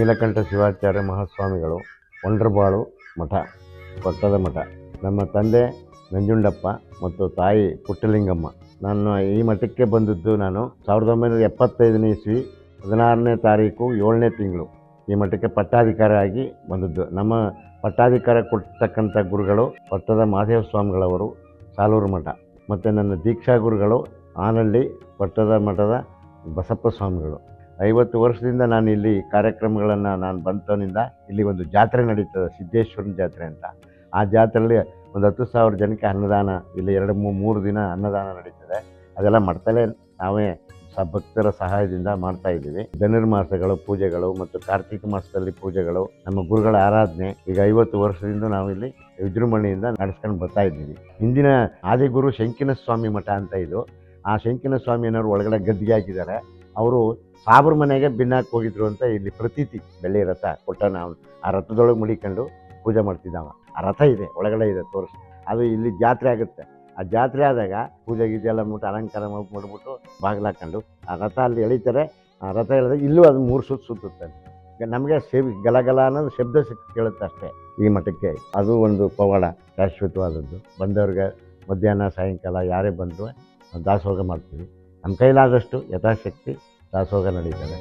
ನೀಲಕಂಠ ಶಿವಾಚಾರ್ಯ ಮಹಾಸ್ವಾಮಿಗಳು, ಒಂಡ್ರಬಾಳು ಮಠ, ಪಟ್ಟದ ಮಠ. ನಮ್ಮ ತಂದೆ ನಂಜುಂಡಪ್ಪ ಮತ್ತು ತಾಯಿ ಪುಟ್ಟಲಿಂಗಮ್ಮ. ನಾನು ಈ ಮಠಕ್ಕೆ ಬಂದದ್ದು ನಾನು 1975ನೇ ಇಸ್ವಿ 16ನೇ ತಾರೀಕು 7ನೇ ತಿಂಗಳು ಈ ಮಠಕ್ಕೆ ಪಟ್ಟಾಧಿಕಾರಿ ಆಗಿ ಬಂದದ್ದು. ನಮ್ಮ ಪಟ್ಟಾಧಿಕಾರ ಕೊಡ್ತಕ್ಕಂಥ ಗುರುಗಳು ಪಟ್ಟದ ಮಹಾದೇವ ಸ್ವಾಮಿಗಳವರು, ಸಾಲೂರು ಮಠ. ಮತ್ತು ನನ್ನ ದೀಕ್ಷಾ ಗುರುಗಳು ಆನಹಳ್ಳಿ ಪಟ್ಟದ ಮಠದ ಬಸಪ್ಪ ಸ್ವಾಮಿಗಳು. 50 ವರ್ಷದಿಂದ ನಾನು ಇಲ್ಲಿ ಕಾರ್ಯಕ್ರಮಗಳನ್ನು ನಾನು ಬಂತವನಿಂದ ಇಲ್ಲಿ ಒಂದು ಜಾತ್ರೆ ನಡೀತದೆ, ಸಿದ್ದೇಶ್ವರನ ಜಾತ್ರೆ ಅಂತ. ಆ ಜಾತ್ರೆಯಲ್ಲಿ ಒಂದು 10,000 ಜನಕ್ಕೆ ಅನ್ನದಾನ, ಇಲ್ಲಿ 2-3 ದಿನ ಅನ್ನದಾನ ನಡೀತದೆ. ಅದೆಲ್ಲ ಮಠದಲ್ಲೇ ನಾವೇ ಭಕ್ತರ ಸಹಾಯದಿಂದ ಮಾಡ್ತಾಯಿದ್ದೀವಿ. ಧನುರ್ಮಾಸಗಳು ಪೂಜೆಗಳು ಮತ್ತು ಕಾರ್ತಿಕ ಮಾಸದಲ್ಲಿ ಪೂಜೆಗಳು, ನಮ್ಮ ಗುರುಗಳ ಆರಾಧನೆ ಈಗ 50 ವರ್ಷದಿಂದ ನಾವು ಇಲ್ಲಿ ವಿಜೃಂಭಣೆಯಿಂದ ನಡೆಸ್ಕೊಂಡು ಬರ್ತಾಯಿದ್ದೀವಿ. ಹಿಂದಿನ ಆದಿಗುರು ಶಂಕಿನ ಸ್ವಾಮಿ ಮಠ ಅಂತ ಇದು. ಆ ಶಂಕಿನ ಸ್ವಾಮಿಯವರು ಒಳಗಡೆ ಗದ್ದಿಗೆ ಹಾಕಿದ್ದಾರೆ. ಅವರು ಸಾಬ್ರ ಮನೆಗೆ ಭಿನ್ನಾಕ್ ಹೋಗಿದ್ರು ಅಂತ ಇಲ್ಲಿ ಪ್ರತೀತಿ. ಬೆಳ್ಳಿ ರಥ ಕೊಟ್ಟ ನಾವು ಆ ರಥದೊಳಗೆ ಮುಡಿಕೊಂಡು ಪೂಜೆ ಮಾಡ್ತಿದ್ದಾವ. ಆ ರಥ ಇದೆ, ಒಳಗಡೆ ಇದೆ, ತೋರಿಸಿ. ಅದು ಇಲ್ಲಿ ಜಾತ್ರೆ ಆಗುತ್ತೆ. ಆ ಜಾತ್ರೆ ಆದಾಗ ಪೂಜೆ ಗೀಜೆ ಎಲ್ಲ ಮುಟ್ಟು ಅಲಂಕಾರ ಮಾಡಿಬಿಟ್ಟು ಬಾಗಿಲಾಕೊಂಡು ಆ ರಥ ಅಲ್ಲಿ ಎಳಿತಾರೆ. ಆ ರಥ ಎಳೆದಾಗ ಇಲ್ಲೂ ಅದು 3 ಸುತ್ತು ಸುತ್ತುತ್ತೆ. ಈಗ ನಮಗೆ ಗಲಗಲ ಅನ್ನೋದು ಶಬ್ದ ಕೇಳುತ್ತೆ ಅಷ್ಟೇ ಈ ಮಠಕ್ಕೆ. ಅದು ಒಂದು ಪವಾಡ, ಶಾಶ್ವತವಾದದ್ದು. ಬಂದವ್ರಿಗೆ ಮಧ್ಯಾಹ್ನ ಸಾಯಂಕಾಲ ಯಾರೇ ಬಂದರೂ ದಾಸೋಹ ಮಾಡ್ತೀವಿ. ನಮ್ಮ ಕೈಲಾದಷ್ಟು ಯಥಾಶಕ್ತಿ ದಾಸೋಹ ನಡೀತದೆ.